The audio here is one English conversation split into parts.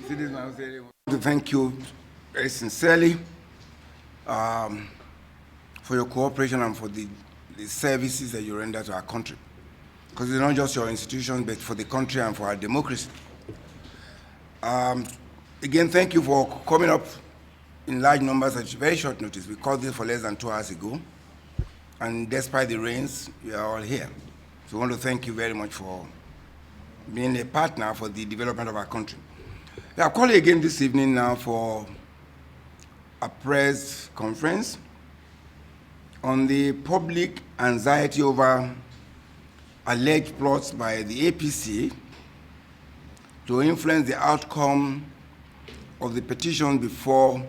Citizens, I want to thank you very sincerely for your cooperation and for the services that you render to our country. Because it's not just your institutions, but for the country and for our democracy. Again, thank you for coming up in large numbers at very short notice. We called this for less than 2 hours ago. And despite the rains, we are all here. So I want to thank you very much for being a partner for the development of our country. I call you again this evening now for a press conference on the public anxiety over alleged plots by the APC to influence the outcome of the petition before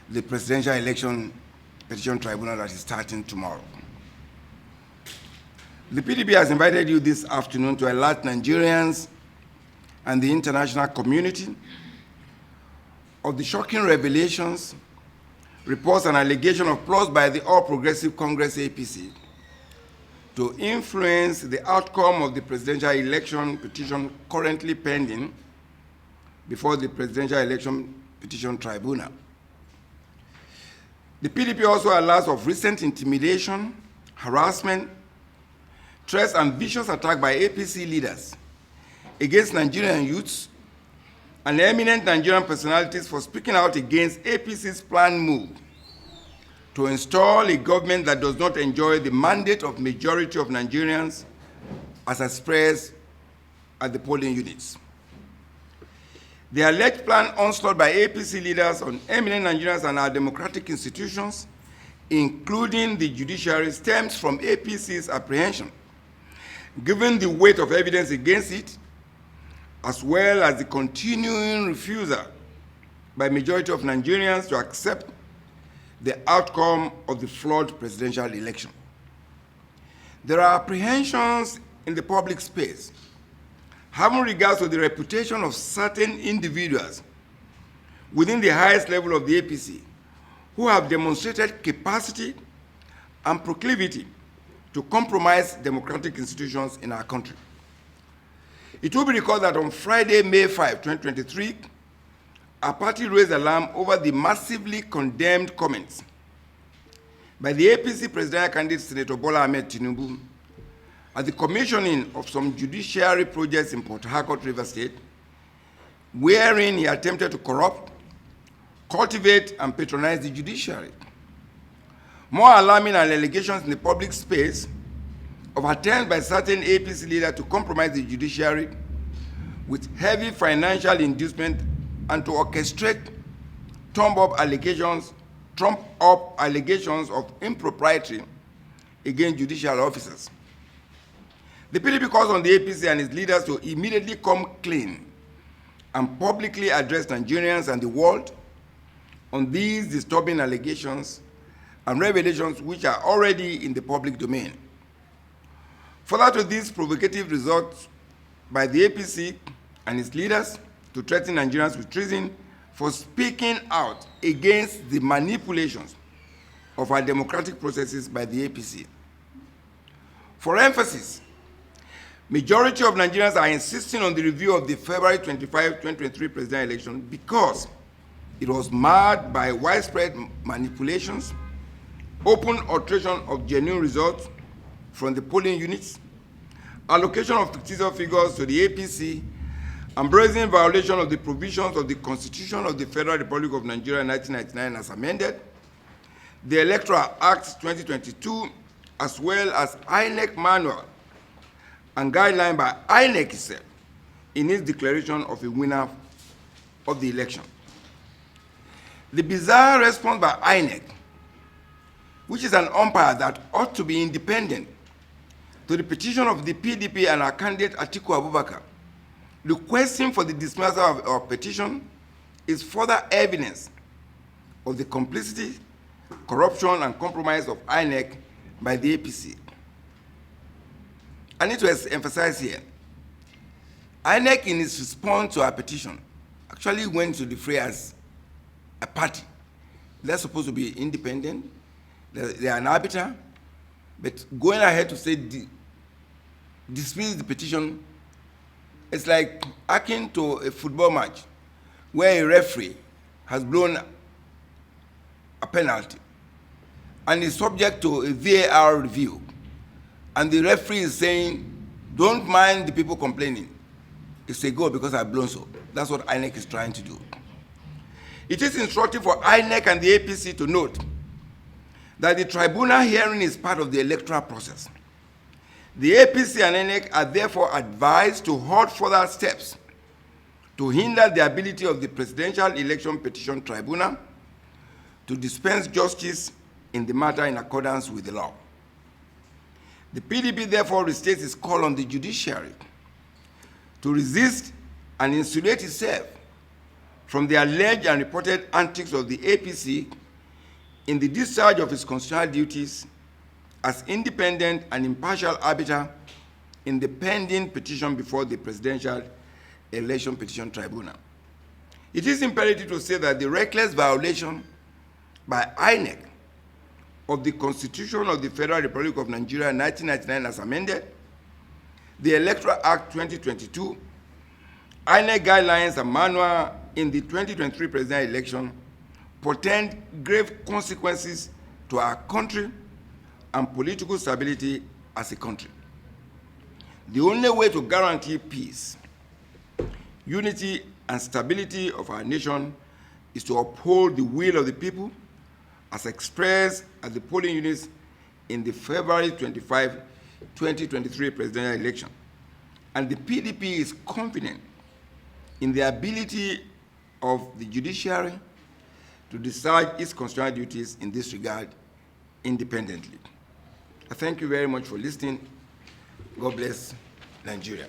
the Presidential Election Petition Tribunal that is starting tomorrow. The PDP has invited you this afternoon to alert Nigerians and the international community of the shocking revelations, reports, and allegations of plots by the All Progressive Congress APC to influence the outcome of the presidential election petition currently pending before the Presidential Election Petition Tribunal. The PDP also alerts of recent intimidation, harassment, threats, and vicious attack by APC leaders against Nigerian youths and eminent Nigerian personalities for speaking out against APC's planned move to install a government that does not enjoy the mandate of majority of Nigerians as expressed at the polling units. The alleged planned onslaught by APC leaders on eminent Nigerians and our democratic institutions, including the judiciary, stems from APC's apprehension, given the weight of evidence against it, as well as the continuing refusal by majority of Nigerians to accept the outcome of the flawed presidential election. There are apprehensions in the public space having regards to the reputation of certain individuals within the highest level of the APC who have demonstrated capacity and proclivity to compromise democratic institutions in our country. It will be recalled that on Friday, May 5, 2023, our party raised alarm over the massively condemned comments by the APC presidential candidate Senator Bola Ahmed Tinubu at the commissioning of some judiciary projects in Port Harcourt, River State, wherein he attempted to corrupt, cultivate, and patronize the judiciary. More alarming are allegations in the public space of attempts by certain APC leaders to compromise the judiciary with heavy financial inducement and to orchestrate trump-up allegations of impropriety against judicial officers. The PDP calls on the APC and its leaders to immediately come clean and publicly address Nigerians and the world on these disturbing allegations and revelations which are already in the public domain. Further to these provocative results by the APC and its leaders to threaten Nigerians with treason for speaking out against the manipulations of our democratic processes by the APC. For emphasis, majority of Nigerians are insisting on the review of the February 25, 2023 presidential election because it was marred by widespread manipulations, open alteration of genuine results from the polling units, allocation of fictitious figures to the APC, and brazen violation of the provisions of the Constitution of the Federal Republic of Nigeria 1999 as amended, the Electoral Act 2022, as well as INEC manual and guideline by INEC itself in its declaration of a winner of the election. The bizarre response by INEC, which is an umpire that ought to be independent, to the petition of the PDP and our candidate Atiku Abubakar, requesting for the dismissal of our petition is further evidence of the complicity, corruption, and compromise of INEC by the APC. I need to emphasize here, INEC in its response to our petition actually went to the fray as a party. They're supposed to be independent, they are an arbiter, but going ahead to say dismiss the petition It's like akin to a football match where a referee has blown a penalty and is subject to a VAR review, and the referee is saying, don't mind the people complaining. It's a goal because I've blown so. That's what INEC is trying to do. It is instructive for INEC and the APC to note that the tribunal hearing is part of the electoral process. The APC and INEC are therefore advised to halt further steps to hinder the ability of the Presidential Election Petition Tribunal to dispense justice in the matter in accordance with the law. The PDP therefore restates its call on the judiciary to resist and insulate itself from the alleged and reported antics of the APC in the discharge of its constitutional duties as independent and impartial arbiter in the pending petition before the Presidential Election Petition Tribunal. It is imperative to say that the reckless violation by INEC of the Constitution of the Federal Republic of Nigeria 1999 as amended, the Electoral Act 2022, INEC guidelines and manual in the 2023 presidential election portend grave consequences to our country and political stability as a country. The only way to guarantee peace, unity, and stability of our nation is to uphold the will of the people as expressed at the polling units in the February 25, 2023 presidential election. And the PDP is confident in the ability of the judiciary to decide its constitutional duties in this regard independently. I thank you very much for listening. God bless Nigeria.